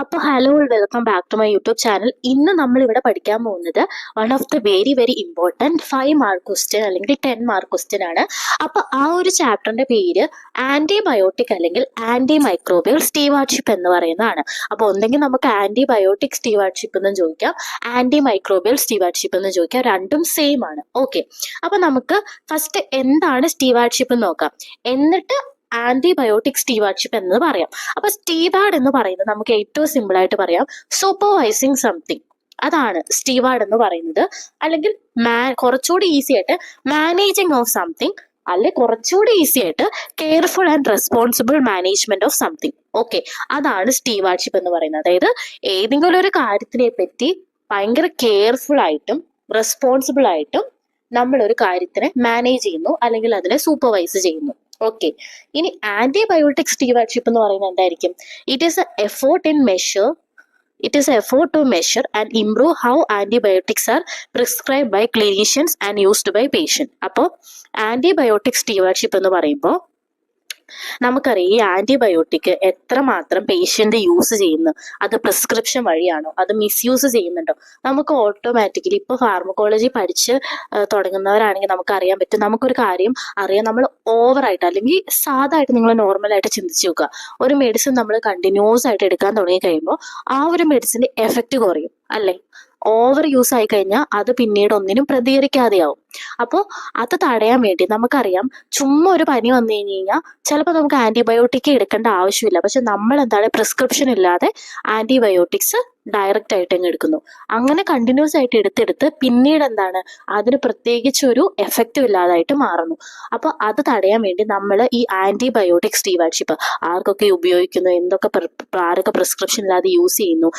അപ്പോൾ hello, welcome back to my YouTube channel. ഇന്ന് നമ്മൾ ഇവിടെ പഠിക്കാൻ പോകുന്നത് one of the very very important 5 mark question അല്ലെങ്കിൽ 10 മാർക്ക് ക്വസ്റ്റ്യൻ ആണ്. അപ്പോൾ ആ ഒരു ചാപ്റ്ററിന്റെ പേര് ആന്റിബയോട്ടിക് അല്ലെങ്കിൽ ആന്റി മൈക്രോബിയൽ സ്റ്റീവാർഡ്ഷിപ്പ് എന്ന് പറയുന്നതാണ്. അപ്പോൾ ഒന്നെങ്കിൽ നമുക്ക് ആന്റിബയോട്ടിക് സ്റ്റീവാർഡ്ഷിപ്പ് എന്ന് ചോദിക്കാം, ആന്റി മൈക്രോബിയൽ സ്റ്റീവാർഡ്ഷിപ്പ് എന്ന് ചോദിക്കാം. രണ്ടും സെയിം ആണ്. ഓക്കെ, അപ്പോൾ നമുക്ക് ഫസ്റ്റ് എന്താണ് സ്റ്റീവാർഡ്ഷിപ്പ് എന്ന് നോക്കാം, എന്നിട്ട് ആന്റിബയോട്ടിക് സ്റ്റീവാർഡ്ഷിപ്പ് എന്ന് പറയാം. അപ്പൊ സ്റ്റീവാർഡ് എന്ന് പറയുന്നത് നമുക്ക് ഏറ്റവും സിമ്പിൾ ആയിട്ട് പറയാം, സൂപ്പർവൈസിങ് സംതിങ്. അതാണ് സ്റ്റീവാർഡ് എന്ന് പറയുന്നത്. അല്ലെങ്കിൽ കുറച്ചുകൂടി ഈസി ആയിട്ട് മാനേജിങ് ഓഫ് സംതിങ്, അല്ലെ കുറച്ചുകൂടി ഈസി ആയിട്ട് careful and responsible management of something. Okay, അതാണ് സ്റ്റീവാർഡ്ഷിപ്പ് എന്ന് പറയുന്നത്. അതായത് ഏതെങ്കിലും ഒരു കാര്യത്തിനെ പറ്റി ഭയങ്കര കെയർഫുൾ ആയിട്ടും റെസ്പോൺസിബിൾ ആയിട്ടും നമ്മൾ ഒരു കാര്യത്തിനെ മാനേജ് ചെയ്യുന്നു അല്ലെങ്കിൽ അതിനെ സൂപ്പർവൈസ് ചെയ്യുന്നു. ഓക്കെ, ഇനി ആന്റിബയോട്ടിക് സ്റ്റീവാർഡ്ഷിപ്പ് എന്ന് പറയുന്നത് എന്തായിരിക്കും? It is a effort to measure and improve how antibiotics are prescribe by clinicians and used by patient. അപ്പോൾ ആന്റിബയോട്ടിക് സ്റ്റീവാർഡ്ഷിപ്പ് എന്ന് പറയുമ്പോൾ നമുക്കറിയാം ഈ ആന്റിബയോട്ടിക് എത്രമാത്രം പേഷ്യന്റ് യൂസ് ചെയ്യുന്നു, അത് പ്രിസ്ക്രിപ്ഷൻ വഴിയാണോ, അത് മിസ്യൂസ് ചെയ്യുന്നുണ്ടോ, നമുക്ക് ഓട്ടോമാറ്റിക്കലി ഇപ്പോൾ ഫാർമക്കോളജി പഠിച്ച് തുടങ്ങുന്നവരാണെങ്കിൽ നമുക്ക് അറിയാൻ പറ്റും. നമുക്കൊരു കാര്യം അറിയാം, നമ്മൾ ഓവറായിട്ട് അല്ലെങ്കിൽ സാധായിട്ട് നിങ്ങൾ നോർമലായിട്ട് ചിന്തിച്ച് നോക്കുക, ഒരു മെഡിസിൻ നമ്മൾ കണ്ടിന്യൂസ് ആയിട്ട് എടുക്കാൻ തുടങ്ങി കഴിയുമ്പോൾ ആ ഒരു മെഡിസിന്റെ എഫക്റ്റ് കുറയും, അല്ലേ? ഓവർ യൂസ് ആയി കഴിഞ്ഞാൽ അത് പിന്നീട് ഒന്നിനും പ്രതികരിക്കാതെയാവും. അപ്പോൾ അത് തടയാൻ വേണ്ടി നമുക്കറിയാം, ചുമ്മാ ഒരു പനി വന്നു കഴിഞ്ഞ് കഴിഞ്ഞാൽ ചിലപ്പോൾ നമുക്ക് ആന്റിബയോട്ടിക് എടുക്കേണ്ട ആവശ്യമില്ല. പക്ഷെ നമ്മൾ എന്താണ് പ്രിസ്ക്രിപ്ഷൻ ഇല്ലാതെ ആന്റിബയോട്ടിക്സ് ഡയറക്റ്റ് ആയിട്ട് അങ്ങ് എടുക്കുന്നു. അങ്ങനെ കണ്ടിന്യൂസ് ആയിട്ട് എടുത്തെടുത്ത് പിന്നീട് എന്താണ് അതിന് പ്രത്യേകിച്ച് ഒരു എഫക്റ്റും ഇല്ലാതായിട്ട് മാറുന്നു. അപ്പോൾ അത് തടയാൻ വേണ്ടി നമ്മൾ ഈ ആന്റിബയോട്ടിക് സ്റ്റീവാർഡ്ഷിപ്പ് ആർക്കൊക്കെ ഉപയോഗിക്കുന്നു, ആരൊക്കെ പ്രിസ്ക്രിപ്ഷൻ ഇല്ലാതെ യൂസ് ചെയ്യുന്നു,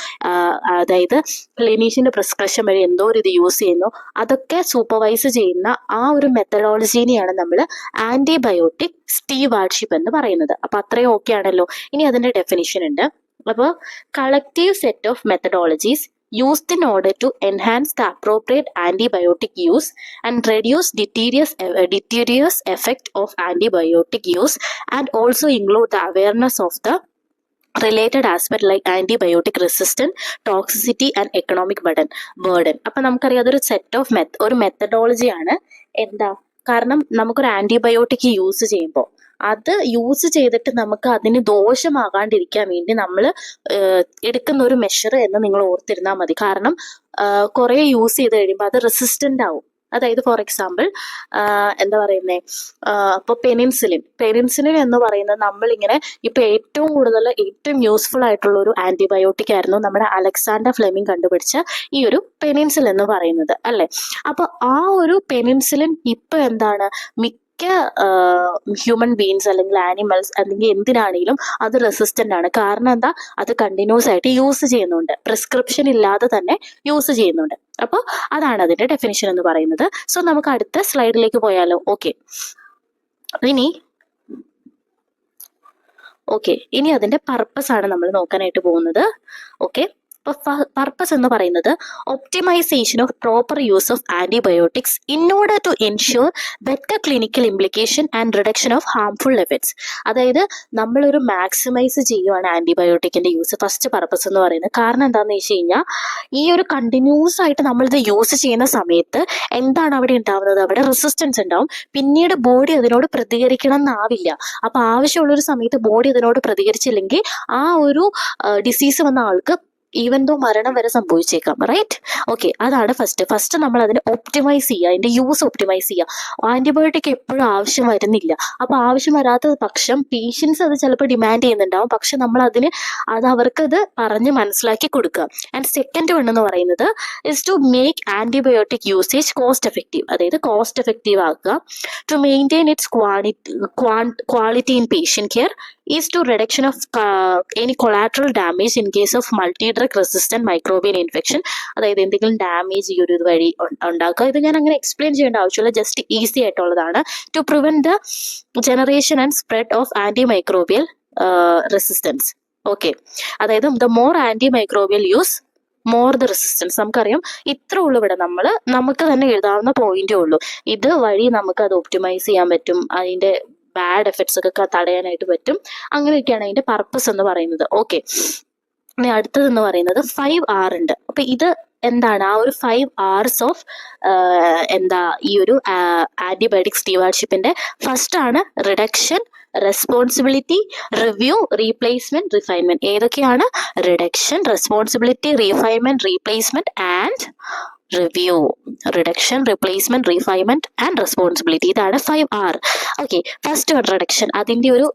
അതായത് ക്ലിനീഷ്യന്റെ പ്രിസ്ക്രിപ്ഷൻ വഴി എന്തോ ഒരു ഇത് യൂസ് ചെയ്യുന്നു, അതൊക്കെ സൂപ്പർവൈസ് ചെയ്യുന്ന ആ ഒരു മെത്തഡോളജീനെയാണ് നമ്മൾ ആന്റിബയോട്ടിക് സ്റ്റീവാർഡ്ഷിപ്പ് എന്ന് പറയുന്നത്. അപ്പൊ അത്രയും ഓക്കെ ആണല്ലോ. ഇനി അതിന്റെ ഡെഫിനിഷൻ ഉണ്ട്. അപ്പോൾ collective set of methodologies used in order to enhance the appropriate antibiotic use and reduce deleterious effect of antibiotic use, and also include the awareness of the related aspect like antibiotic resistant, toxicity and economic burden. അപ്പൊ നമുക്കറിയാം അതൊരു set of ഒരു മെത്തഡോളജിയാണ്. എന്താ കാരണം, നമുക്കൊരു antibiotic use ചെയ്യുമ്പോൾ അത് use ചെയ്തിട്ട് നമുക്ക് അതിന് ദോഷമാകാണ്ടിരിക്കാൻ വേണ്ടി നമ്മൾ എടുക്കുന്ന ഒരു മെഷർ എന്ന് നിങ്ങൾ ഓർത്തിരുന്നാൽ മതി. കാരണം കുറെ യൂസ് ചെയ്ത് കഴിയുമ്പോൾ അത് റെസിസ്റ്റന്റ് ആവും. അതായത് ഫോർ എക്സാമ്പിൾ എന്താ പറയുന്നേ, അപ്പോൾ പെനിൻസിലിൻ എന്ന് പറയുന്നത് നമ്മളിങ്ങനെ ഇപ്പൊ ഏറ്റവും യൂസ്ഫുൾ ആയിട്ടുള്ള ഒരു ആന്റിബയോട്ടിക് ആയിരുന്നു നമ്മുടെ അലക്സാണ്ടർ ഫ്ലെമിംഗ് കണ്ടുപിടിച്ച ഈ ഒരു പെനിൻസിലിൻ എന്ന് പറയുന്നത്, അല്ലെ? അപ്പൊ ആ ഒരു പെനിൻസിലിൻ ഇപ്പൊ എന്താണ് ഹ്യൂമൻ ബീങ്സ് അല്ലെങ്കിൽ ആനിമൽസ് അല്ലെങ്കിൽ എന്തിനാണെങ്കിലും അത് റെസിസ്റ്റന്റ് ആണ്. കാരണം എന്താ, അത് കണ്ടിന്യൂസ് ആയിട്ട് യൂസ് ചെയ്യുന്നുണ്ട്, പ്രിസ്ക്രിപ്ഷൻ ഇല്ലാതെ തന്നെ യൂസ് ചെയ്യുന്നുണ്ട്. അപ്പോൾ അതാണ് അതിന്റെ ഡെഫിനിഷൻ എന്ന് പറയുന്നത്. സോ നമുക്ക് അടുത്ത സ്ലൈഡിലേക്ക് പോയാലോ? ഓക്കെ, ഇനി അതിന്റെ പർപ്പസ് ആണ് നമ്മൾ നോക്കാനായിട്ട് പോകുന്നത്. ഓക്കെ, പർപ്പസ് എന്ന് പറയുന്നത് optimisation of proper use of antibiotics in order to ensure better clinical implication and reduction of harmful effects. അതായത് നമ്മളൊരു മാക്സിമൈസ് ചെയ്യുവാണ് ആന്റിബയോട്ടിക്കിന്റെ യൂസ്. ഫസ്റ്റ് പർപ്പസ് എന്ന് പറയുന്നത് കാരണം എന്താണെന്ന് വെച്ച് കഴിഞ്ഞാൽ, ഈ ഒരു കണ്ടിന്യൂസ് ആയിട്ട് നമ്മളിത് യൂസ് ചെയ്യുന്ന സമയത്ത് എന്താണ് അവിടെ ഉണ്ടാവുന്നത്, അവിടെ റെസിസ്റ്റൻസ് ഉണ്ടാവും. പിന്നീട് ബോഡി അതിനോട് പ്രതികരിക്കണം എന്നാവില്ല. അപ്പൊ ആവശ്യമുള്ളൊരു സമയത്ത് ബോഡി അതിനോട് പ്രതികരിച്ചില്ലെങ്കിൽ ആ ഒരു ഡിസീസ് വന്ന ആൾക്ക് ഈവൻ ദോ മരണം വരെ സംഭവിച്ചേക്കാം. റൈറ്റ്? ഓക്കെ, അതാണ് ഫസ്റ്റ് നമ്മൾ അതിനെ ഒപ്റ്റിമൈസ് ചെയ്യുക, അതിന്റെ യൂസ് ഒപ്റ്റിമൈസ് ചെയ്യുക. ആന്റിബയോട്ടിക് എപ്പോഴും ആവശ്യം വരുന്നില്ല. അപ്പൊ ആവശ്യം വരാത്ത പക്ഷം പേഷ്യൻസ് അത് ചിലപ്പോൾ ഡിമാൻഡ് ചെയ്യുന്നുണ്ടാവും. പക്ഷെ നമ്മൾ അത് അവർക്കത് പറഞ്ഞ് മനസ്സിലാക്കി കൊടുക്കുക. ആൻഡ് സെക്കൻഡ് വൺ എന്ന് പറയുന്നത് is to make antibiotic usage cost effective. അതായത് കോസ്റ്റ് എഫക്റ്റീവ് ആക്കുക. To maintain its quality in patient care is to reduction of any collateral damage in case of multi-drug resistant microbial infection. അതായത് എന്തെങ്കിലും damage ഈ ഒരു ഇത് വഴി ഉണ്ടാക്കുക. ഇത് ഞാൻ അങ്ങനെ എക്സ്പ്ലെയിൻ ചെയ്യേണ്ട ആവശ്യമില്ല, ജസ്റ്റ് ഈസി ആയിട്ടുള്ളതാണ്. To prevent the generation and spread of anti microbial resistance. Okay, അതായത് the more anti microbial use more the resistance. നമുക്കറിയാം ഇത്ര ഉള്ളു ഇവിടെ, നമുക്ക് തന്നെ എഴുതാവുന്ന പോയിന്റേ ഉള്ളൂ. ഇത് വഴി നമുക്ക് അത് ഒപ്റ്റിമൈസ് ചെയ്യാൻ പറ്റും, അതിന്റെ ബാഡ് എഫക്ട്സ് ഒക്കെ തടയാനായിട്ട് പറ്റും. അങ്ങനെയൊക്കെയാണ് അതിന്റെ പർപ്പസ് എന്ന് പറയുന്നത്. ഓക്കെ, ഇനി അടുത്തതെന്ന് പറയുന്നത് 5R ഉണ്ട്. അപ്പൊ ഇത് എന്താണ് ആ ഒരു 5 hours ഓഫ് ഈ ഒരു ആന്റിബയോട്ടിക് സ്റ്റീവാർഡ്ഷിപ്പിന്റെ ഫസ്റ്റ് ആണ് reduction, responsibility, review, replacement, refinement. ഏതൊക്കെയാണ്? Reduction, responsibility, refinement, replacement and review. Reduction, replacement, refinement and responsibility. ഇതാണ് 5R. Okay, first one reduction. അതിന്റെ ഒരു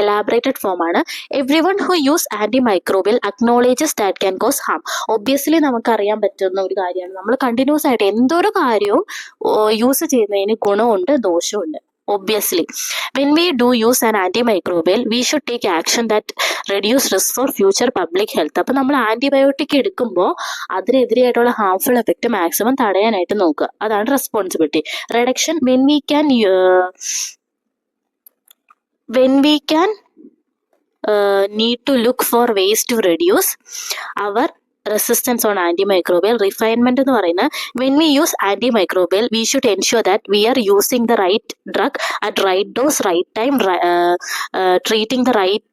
എലാബറേറ്റഡ് ഫോം ആണ്. Every one who use anti microbial acknowledges that can cause harm. Obviously നമുക്ക് അറിയാൻ പറ്റുന്ന ഒരു കാര്യമാണ്, നമ്മൾ കണ്ടിന്യൂസ് ആയിട്ട് എന്തൊരു കാര്യവും യൂസ് ചെയ്യുന്നതിന് ഗുണമുണ്ട് ദോഷമുണ്ട്. Obviously, when we do use an antimicrobial, we should take action that reduce risk for future public health. അപ്പോൾ നമ്മൾ ആന്റിബയോട്ടിക് എടുക്കുമ്പോൾ അതിനെതിരെയായിട്ടുള്ള ഹാർംഫുൾ എഫക്റ്റ് മാക്സിമം തടയാനായിട്ട് നോക്കുക. അതാണ് responsibility. Reduction, when we can need to look for ways to reduce our resistance on antimicrobial. Refinement എന്ന് പറയുന്നത് when we use antimicrobial, we should ensure that we are using the right drug at right dose, right time, treating the right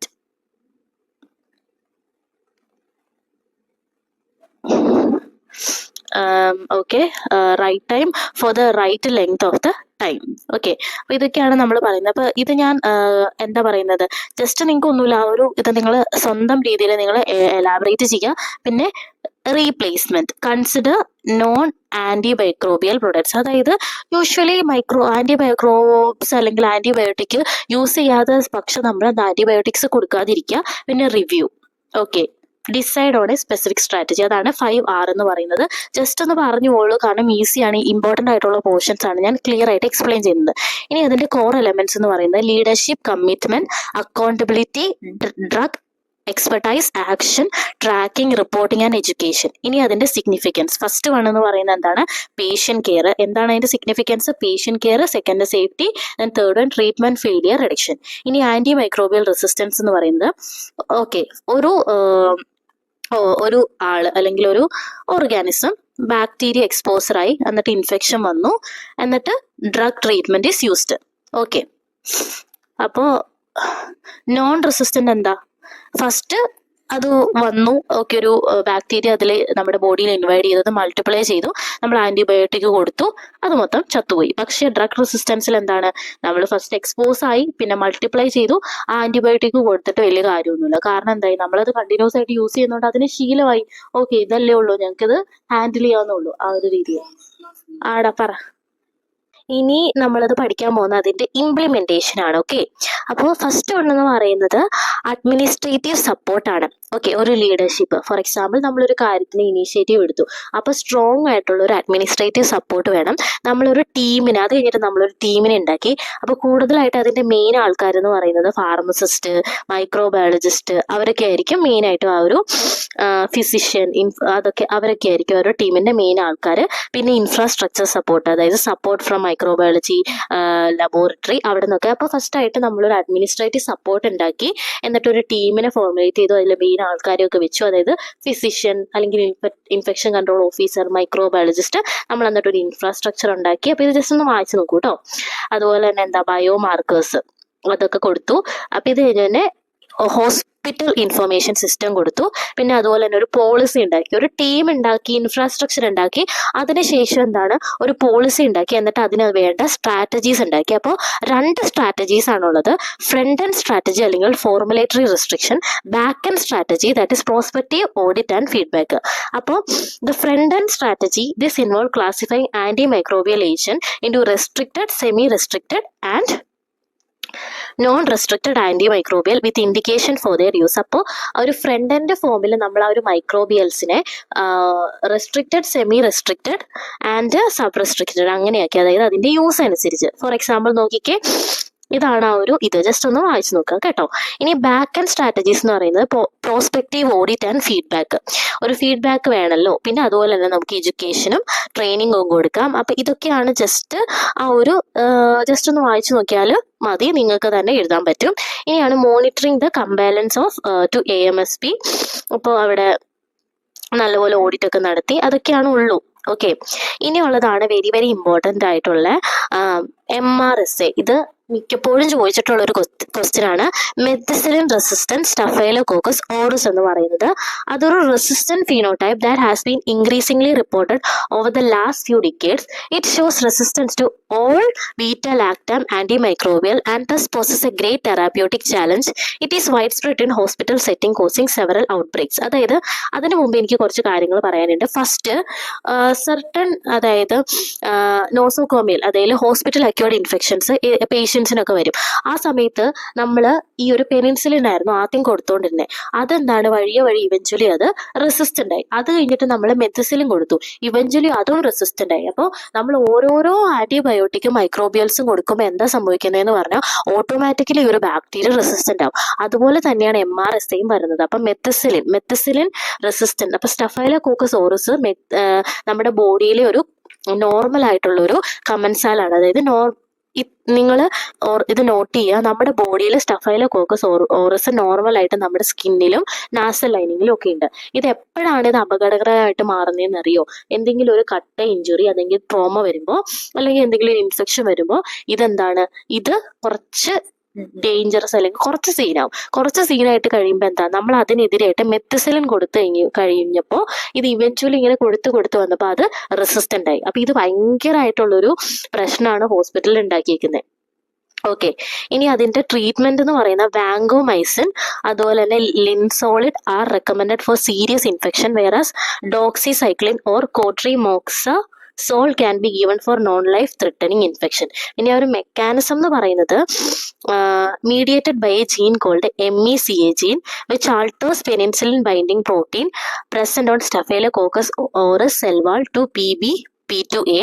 right time for the right length of the time. Okay, അപ്പൊ ഇതൊക്കെയാണ് നമ്മൾ പറയുന്നത്. അപ്പൊ ഇത് ഞാൻ എന്താ പറയുന്നത്, just നിങ്ങൾക്ക് ഒന്നുമില്ല, ആ ഒരു ഇത് നിങ്ങൾ സ്വന്തം രീതിയിൽ നിങ്ങൾ എലാബറേറ്റ് ചെയ്യുക. പിന്നെ replacement, consider non antimicrobial products. അതായത് യൂഷ്വലി ആന്റിമൈക്രോബ്സ് അല്ലെങ്കിൽ ആന്റിബയോട്ടിക് യൂസ് ചെയ്യാതെ പക്ഷെ നമ്മൾ ആന്റിബയോട്ടിക്സ് കൊടുക്കാതിരിക്കുക. പിന്നെ review. Okay, decide on A specific strategy. അതാണ് 5R എന്ന് പറയുന്നത്. ജസ്റ്റ് ഒന്ന് പറഞ്ഞോളൂ, കാരണം ഈസിയാണ്, ഇമ്പോർട്ടൻ്റ് ആയിട്ടുള്ള പോർഷൻസ് ആണ് ഞാൻ ക്ലിയർ ആയിട്ട് എക്സ്പ്ലെയിൻ ചെയ്യുന്നത്. ഇനി അതിന്റെ കോർ എലമെന്റ്സ് എന്ന് പറയുന്നത് leadership, commitment, accountability, drug expertise, action, tracking, reporting and education. ഇനി അതിന്റെ സിഗ്നിഫിക്കൻസ്. ഫസ്റ്റ് വൺ എന്ന് പറയുന്നത് എന്താണ്? Patient care. എന്താണ് അതിന്റെ significance? Patient care. Second safety. Then third one treatment failure reduction. ഇനി ആന്റി മൈക്രോബിയൽ റെസിസ്റ്റൻസ് എന്ന് പറയുന്നത് ഓക്കെ, ഒരു ആള് അല്ലെങ്കിൽ ഒരു ഓർഗാനിസം ബാക്ടീരിയ എക്സ്പോസറായി, എന്നിട്ട് ഇൻഫെക്ഷൻ വന്നു, എന്നിട്ട് drug treatment is used. Okay, അപ്പോൾ നോൺ റെസിസ്റ്റന്റ് എന്താ? ഫസ്റ്റ് അത് വന്നു, ഓക്കെ, ഒരു ബാക്ടീരിയ അതിൽ നമ്മുടെ ബോഡിയിൽ ഇൻവൈഡ് ചെയ്തത് മൾട്ടിപ്ലൈ ചെയ്തു, നമ്മൾ ആന്റിബയോട്ടിക് കൊടുത്തു, അത് മൊത്തം ചത്തുപോയി. പക്ഷേ ഡ്രഗ് റെസിസ്റ്റൻസിൽ എന്താണ്? നമ്മൾ ഫസ്റ്റ് എക്സ്പോസ് ആയി, പിന്നെ മൾട്ടിപ്ലൈ ചെയ്തു, ആ ആന്റിബയോട്ടിക് കൊടുത്തിട്ട് വലിയ കാര്യമൊന്നുമില്ല. കാരണം എന്തായി? നമ്മളത് കണ്ടിന്യൂസ് ആയിട്ട് യൂസ് ചെയ്യുന്നതുകൊണ്ട് അതിന് ശീലമായി. ഓക്കെ, ഇതല്ലേ ഉള്ളൂ, ഞങ്ങൾക്കിത് ഹാൻഡിൽ ചെയ്യാവുന്നുള്ളൂ, ആ ഒരു രീതിയിൽ. ആടാ പറ. ഇനി നമ്മളത് പഠിക്കാൻ പോകുന്നത് അതിന്റെ ഇംപ്ലിമെന്റേഷൻ ആണ്. ഓക്കെ, അപ്പോൾ ഫസ്റ്റ് എന്ന് പറയുന്നത് അഡ്മിനിസ്ട്രേറ്റീവ് സപ്പോർട്ടാണ്. ഓക്കെ, ഒരു ലീഡർഷിപ്പ്. ഫോർ എക്സാമ്പിൾ, നമ്മളൊരു കാര്യത്തിന് ഇനീഷ്യേറ്റീവ് എടുത്തു, അപ്പോൾ സ്ട്രോങ് ആയിട്ടുള്ള ഒരു അഡ്മിനിസ്ട്രേറ്റീവ് സപ്പോർട്ട് വേണം. നമ്മളൊരു ടീമിനെ, അത് കഴിഞ്ഞിട്ട് നമ്മളൊരു ടീമിനെ ഉണ്ടാക്കി. അപ്പോൾ കൂടുതലായിട്ട് അതിന്റെ മെയിൻ ആൾക്കാരെന്ന് പറയുന്നത് ഫാർമസിസ്റ്റ്, മൈക്രോബയോളജിസ്റ്റ്, അവരൊക്കെ ആയിരിക്കും മെയിനായിട്ടും. ആ ഒരു ഫിസിഷ്യൻ, അവരൊക്കെ ആയിരിക്കും ഓരോ ടീമിന്റെ മെയിൻ ആൾക്കാർ. പിന്നെ ഇൻഫ്രാസ്ട്രക്ചർ സപ്പോർട്ട്, അതായത് സപ്പോർട്ട് ഫ്രം മൈക്രോബയോളജി ലബോറട്ടറി, അവിടെ നിന്നൊക്കെ. അപ്പോൾ ഫസ്റ്റ് ആയിട്ട് നമ്മളൊരു അഡ്മിനിസ്ട്രേറ്റീവ് സപ്പോർട്ട് ഉണ്ടാക്കി, എന്നിട്ട് ഒരു ടീമിനെ ഫോർമുലേറ്റ് ചെയ്തു, അതിൽ മെയിൻ ആൾക്കാരെയൊക്കെ വെച്ചു. അതായത് ഫിസിഷ്യൻ അല്ലെങ്കിൽ ഇൻഫെക്ഷൻ കൺട്രോൾ ഓഫീസർ, മൈക്രോബയോളജിസ്റ്റ്, നമ്മൾ എന്നിട്ട് ഒരു ഇൻഫ്രാസ്ട്രക്ചർ ഉണ്ടാക്കി. അപ്പോൾ ഇത് ജസ്റ്റ് ഒന്ന് വായിച്ചു നോക്കൂ കേട്ടോ. അതുപോലെ തന്നെ എന്താ ബയോ മാർക്കേഴ്സ്, അതൊക്കെ കൊടുത്തു. അപ്പോൾ ഇത് കഴിഞ്ഞ് തന്നെ ഹോസ്പിറ്റൽ ഇൻഫർമേഷൻ സിസ്റ്റം കൊടുത്തു. പിന്നെ അതുപോലെ തന്നെ ഒരു പോളിസി ഉണ്ടാക്കി, ഒരു ടീം ഉണ്ടാക്കി, ഇൻഫ്രാസ്ട്രക്ചർ ഉണ്ടാക്കി. അതിനുശേഷം എന്താണ്? ഒരു പോളിസി ഉണ്ടാക്കി, എന്നിട്ട് അതിന് വേണ്ട സ്ട്രാറ്റജീസ് ഉണ്ടാക്കി. അപ്പോൾ 2 സ്ട്രാറ്റജീസ് ആണുള്ളത്. ഫ്രണ്ട് എൻഡ് സ്ട്രാറ്റജി അല്ലെങ്കിൽ formulatory restriction, back end strategy that is prospective audit and feedback. അപ്പോൾ the front end strategy this involve classifying anti microbial agent into restricted, semi restricted and non restricted antimicrobial with indication for their use. അപ്പോൾ ഒരു front end ഫോമിൽ നമ്മൾ ആ ഒരു മൈക്രോബിയൽസിനെ restricted, semi restricted and sub restricted അങ്ങനെയാക്കി, അതായത് അതിന്റെ യൂസ് അനുസരിച്ച്. ഫോർ എക്സാമ്പിൾ നോക്കിക്കേ, ഇതാണ് ആ ഒരു ഇത് ജസ്റ്റ് ഒന്ന് വായിച്ചു നോക്കാം കേട്ടോ. ഇനി ബാക്ക് ആൻഡ് സ്ട്രാറ്റജീസ് എന്ന് പറയുന്നത് പ്രോസ്പെക്റ്റീവ് ഓഡിറ്റ് ആൻഡ് ഫീഡ്ബാക്ക്. ഒരു ഫീഡ്ബാക്ക് വേണമല്ലോ. പിന്നെ അതുപോലെ തന്നെ നമുക്ക് എഡ്യൂക്കേഷനും ട്രെയിനിങ്ങും കൊടുക്കാം. അപ്പം ഇതൊക്കെയാണ് ജസ്റ്റ് ആ ഒരു ജസ്റ്റ് ഒന്ന് വായിച്ചു നോക്കിയാൽ മതി, നിങ്ങൾക്ക് തന്നെ എഴുതാൻ പറ്റും. ഇനിയാണ് monitoring the compliance of to AMSP. അപ്പോൾ അവിടെ നല്ലപോലെ ഓഡിറ്റ് ഒക്കെ നടത്തി, അതൊക്കെയാണ് ഉള്ളൂ. ഓക്കെ, ഇനിയുള്ളതാണ് വെരി വെരി ഇമ്പോർട്ടൻ്റ് ആയിട്ടുള്ള MRSA ഇത് മിക്കപ്പോഴും ചോദിച്ചിട്ടുള്ള ഒരു ക്വസ്റ്റ്യൻ ആണ്. മെത്തിസിലിൻ റെസിസ്റ്റന്റ് സ്റ്റഫൈലോകോക്കസ് ഓറസ് എന്ന് പറയുന്നത് അതൊരു resistant phenotype that has been increasingly reported over the last few decades. It shows resistance to all beta-lactam antimicrobial and thus poses a great therapeutic challenge. It is widespread in hospital setting causing several outbreaks. അതായത് അതിനു മുമ്പ് എനിക്ക് കുറച്ച് കാര്യങ്ങൾ പറയാനുണ്ട്. First certain അതായത് nosocomial അതായത് hospital acquired infections പേഷ്യൻസിനൊക്കെ വരും. ആ സമയത്ത് നമ്മൾ ഈ ഒരു പെനിൻസിലിൻ ആയിരുന്നു ആദ്യം കൊടുത്തോണ്ടിരുന്നത്. അതെന്താണ് വഴി ഇവഞ്ച്വലി അത് റെസിസ്റ്റന്റ് ആയി. അത് കഴിഞ്ഞിട്ട് നമ്മൾ മെത്തിസിലിൻ കൊടുത്തു, ഇവഞ്ച്വലി അതും റെസിസ്റ്റന്റ് ആയി. അപ്പോൾ നമ്മൾ ഓരോരോ ആന്റിബയോട്ടിക്കും മൈക്രോബിയൽസും കൊടുക്കുമ്പോൾ എന്താ സംഭവിക്കുന്നതെന്ന് പറഞ്ഞാൽ ഓട്ടോമാറ്റിക്കലി ഒരു ബാക്ടീരിയ റെസിസ്റ്റന്റ് ആവും. അതുപോലെ തന്നെയാണ് MRSAയും വരുന്നത്. അപ്പം മെത്തിസിലിൻ റെസിസ്റ്റന്റ്. അപ്പൊ സ്റ്റഫൈലോകോക്കസ് ഓറസ് നമ്മുടെ ബോഡിയിലെ ഒരു നോർമൽ ആയിട്ടുള്ള ഒരു കമൻസാലാണ്. അതായത് നിങ്ങൾ ഇത് നോട്ട് ചെയ്യുക, നമ്മുടെ ബോഡിയിൽ സ്റ്റഫൈലോകോക്കസ് ഓറസ് നോർമൽ ആയിട്ട് നമ്മുടെ സ്കിന്നിലും നാസൽ ലൈനിങ്ങിലും ഒക്കെ ഉണ്ട്. ഇത് എപ്പോഴാണ് ഇത് അപകടകരമായിട്ട് മാറുന്നതെന്ന് അറിയോ? എന്തെങ്കിലും ഒരു കട്ട ഇഞ്ചുറി അല്ലെങ്കിൽ ട്രോമ വരുമ്പോൾ അല്ലെങ്കിൽ എന്തെങ്കിലും ഇൻഫെക്ഷൻ വരുമ്പോൾ ഇതെന്താണ്, ഇത് കുറച്ച് ഡേഞ്ചറസ് അല്ലെങ്കിൽ കുറച്ച് സീനായിട്ട് കഴിയുമ്പോൾ എന്താ നമ്മൾ അതിനെതിരായിട്ട് മെത്തിസിലിൻ കൊടുത്തു കഴിഞ്ഞപ്പോൾ ഇത് ഇവഞ്ച്വലി ഇങ്ങനെ കൊടുത്തു വന്നപ്പോൾ അത് റെസിസ്റ്റന്റ് ആയി. അപ്പൊ ഇത് ഭയങ്കരമായിട്ടുള്ളൊരു പ്രശ്നമാണ് ഹോസ്പിറ്റലിൽ ഉണ്ടാക്കിയിരിക്കുന്നത്. ഓക്കെ, ഇനി അതിന്റെ ട്രീറ്റ്മെന്റ് എന്ന് പറയുന്ന വാങ്കോമൈസിൻ അതുപോലെ തന്നെ linezolid are recommended for serious infection, whereas doxycycline or cotrimoxazole can be given for non life threatening infection. ഇനി ആ ഒരു മെക്കാനിസം എന്ന് പറയുന്നത് mediated by a gene called MECA gene, which alters penicillin binding protein present on Staphylococcus aureus cell wall to PBP2A.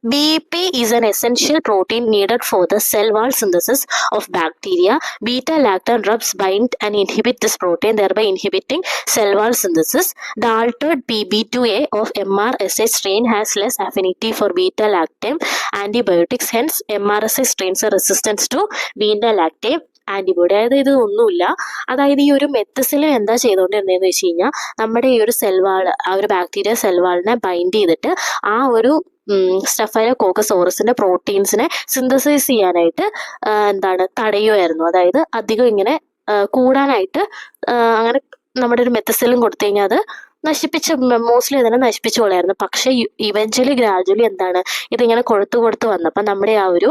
BP is an essential protein needed for the cell wall synthesis of bacteria. Beta-lactam rubs bind and inhibit this protein, thereby inhibiting cell wall synthesis. The altered PB2A of MRSA strain has less affinity for beta-lactam antibiotics. Hence, MRSA strains are resistant to beta-lactam antibody. അതായത് ഇത് ഒന്നുമില്ല, അതായത് ഈ ഒരു methicillin എന്താ ചെയ്തുകൊണ്ടിരുന്നതെന്ന് വെച്ച് കഴിഞ്ഞാൽ നമ്മുടെ ഈ ഒരു സെൽവാൾ, ആ ഒരു ബാക്ടീരിയ സെൽവാളിനെ ബൈൻഡ് ചെയ്തിട്ട് ആ ഒരു സ്റ്റഫൈലോകോക്കസ് ഓറസിന്റെ പ്രോട്ടീൻസിനെ സിന്തസൈസ് ചെയ്യാനായിട്ട് തടയുമായിരുന്നു. അതായത് അധികം ഇങ്ങനെ കൂടാനായിട്ട് അങ്ങനെ നമ്മുടെ ഒരു മെത്തിസിലിൻ കൊടുത്തു കഴിഞ്ഞാൽ അത് മോസ്റ്റ്ലി അതിനെ നശിപ്പിച്ചു കൊള്ളായിരുന്നു. പക്ഷെ ഇവഞ്ച്വലി ഗ്രാജുവലി ഇതിങ്ങനെ കൊടുത്തു വന്നപ്പോൾ നമ്മുടെ ആ ഒരു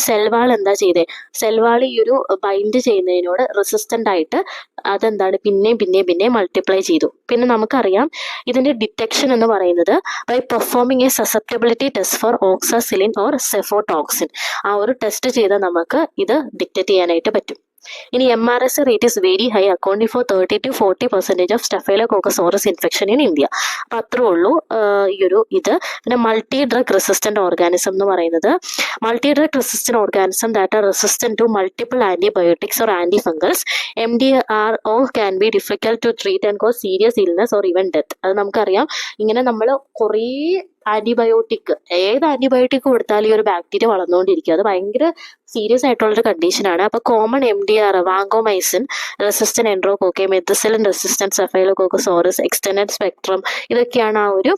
സെൽവാൾ എന്താ ചെയ്തേ, സെൽവാൾ ഈ ഒരു ബൈൻഡ് ചെയ്യുന്നതിനോട് റെസിസ്റ്റന്റ് ആയിട്ട് പിന്നെയും മൾട്ടിപ്ലൈ ചെയ്തു. പിന്നെ നമുക്കറിയാം ഇതിന്റെ ഡിറ്റക്ഷൻ എന്ന് പറയുന്നത് by performing a susceptibility test for oxacillin or cefoxitin. ആ ഒരു ടെസ്റ്റ് ചെയ്താൽ നമുക്ക് ഇത് ഡിറ്റക്ട് ചെയ്യാനായിട്ട് പറ്റും. ഇനി MRSA rate is very high, accounting for 30 to 40% of staphylococcus aureus infection in India. അപ്പൊ അത്രേ ഉള്ളൂ ഈ ഒരു ഇത്. പിന്നെ മൾട്ടി ഡ്രഗ് റെസിസ്റ്റന്റ് ഓർഗാനിസം എന്ന് പറയുന്നത് multi drug resistant organism that are resistant to multiple antibiotics or antifungals. MDRO can be difficult to treat and cause serious illness or even death. അത് നമുക്കറിയാം. ഇങ്ങനെ നമ്മൾ കുറേ ഏത് ആന്റിബയോട്ടിക് കൊടുത്താലും ഈ ഒരു ബാക്ടീരിയ വളർന്നുകൊണ്ടിരിക്കും. അത് ഭയങ്കര സീരിയസ് ആയിട്ടുള്ളൊരു കണ്ടീഷനാണ്. അപ്പോൾ common MDR, vancomycin resistant enterococci, methicillin resistant staphylococcus aureus, extended spectrum, ഇതൊക്കെയാണ് ആ ഒരു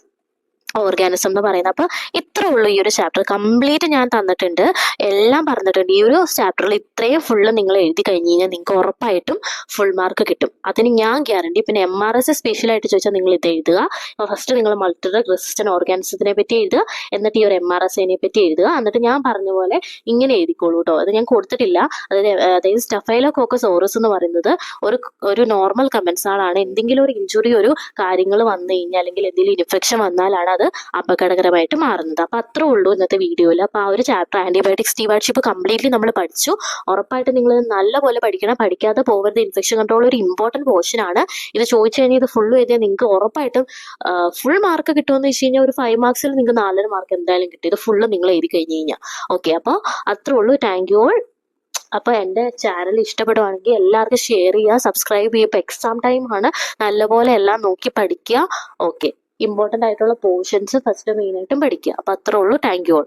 ഓർഗാനിസം എന്ന് പറയുന്നത്. അപ്പൊ ഇത്രേ ഉള്ളൂ ഈ ഒരു ചാപ്റ്റർ. കംപ്ലീറ്റ് ഞാൻ തന്നിട്ടുണ്ട്, എല്ലാം പറഞ്ഞിട്ടുണ്ട്. ഈ ഒരു ചാപ്റ്ററിൽ ഇത്രയും ഫുള്ള് നിങ്ങൾ എഴുതി കഴിഞ്ഞ് കഴിഞ്ഞാൽ നിങ്ങൾക്ക് ഉറപ്പായിട്ടും ഫുൾ മാർക്ക് കിട്ടും, അതിന് ഞാൻ ഗ്യാരണ്ടി. പിന്നെ MRSA സ്പെഷ്യൽ ആയിട്ട് ചോദിച്ചാൽ നിങ്ങൾ ഇത് എഴുതുക. ഫസ്റ്റ് നിങ്ങൾ മൾട്ടി ഡ്രഗ് റെസിസ്റ്റന്റ് ഓർഗാനിസത്തിനെ പറ്റി എഴുതുക, എന്നിട്ട് ഈ ഒരു MRSAനെ പറ്റി എഴുതുക. എന്നിട്ട് ഞാൻ പറഞ്ഞ പോലെ ഇങ്ങനെ എഴുതിക്കോളൂ കേട്ടോ. അത് ഞാൻ കൊടുത്തിട്ടില്ല. അതായത് സ്റ്റഫൈലോകോക്കസ് ഓറസ് എന്ന് പറയുന്നത് ഒരു നോർമൽ കമൻസാളാണ്. എന്തെങ്കിലും ഒരു ഇഞ്ചുറി, ഒരു കാര്യങ്ങൾ വന്നു കഴിഞ്ഞാൽ അല്ലെങ്കിൽ എന്തെങ്കിലും ഇൻഫെക്ഷൻ വന്നാലാണ് അത് അപകടകരമായിട്ട് മാറുന്നത്. അപ്പൊ അത്രേ ഉള്ളൂ ഇന്നത്തെ വീഡിയോയിൽ. അപ്പൊ ആ ഒരു ചാപ്റ്റർ ആന്റിബയോട്ടിക് സ്റ്റീവാർഡ്ഷിപ്പ് കംപ്ലീറ്റ്ലി നമ്മൾ പഠിച്ചു. ഉറപ്പായിട്ട് നിങ്ങൾ നല്ലപോലെ പഠിക്കണം, പഠിക്കാതെ പോകരുത്. ഇൻഫെക്ഷൻ കൺട്രോൾ ഒരു ഇമ്പോർട്ടന്റ് പോർഷൻ ആണ്. ഇത് ചോദിച്ചു കഴിഞ്ഞാൽ ഇത് ഫുള്ള് എഴുതിയാൽ നിങ്ങൾക്ക് ഉറപ്പായിട്ടും ഫുൾ മാർക്ക് കിട്ടുമെന്ന് വെച്ച് കഴിഞ്ഞാൽ ഒരു 5 മാർക്സിൽ നിങ്ങൾക്ക് 4 മാർക്ക് എന്തായാലും കിട്ടും. ഇത് ഫുള്ള് നിങ്ങൾ എഴുതി കഴിഞ്ഞ് കഴിഞ്ഞാൽ. ഓക്കെ, അപ്പോൾ അത്രേ ഉള്ളൂ. Thank you all. അപ്പോൾ എൻ്റെ ചാനൽ ഇഷ്ടപ്പെടുവാണെങ്കിൽ എല്ലാവർക്കും ഷെയർ ചെയ്യുക, സബ്സ്ക്രൈബ് ചെയ്യുക. ഇപ്പോൾ എക്സാം ടൈം ആണ്, നല്ലപോലെ എല്ലാം നോക്കി പഠിക്കുക. ഓക്കെ, ഇമ്പോർട്ടൻ്റ് ആയിട്ടുള്ള പോർഷൻസ് ഫസ്റ്റ് മെയിനായിട്ടും പഠിക്കുക. അപ്പോൾ അത്രേ ഉള്ളൂ. Thank you all.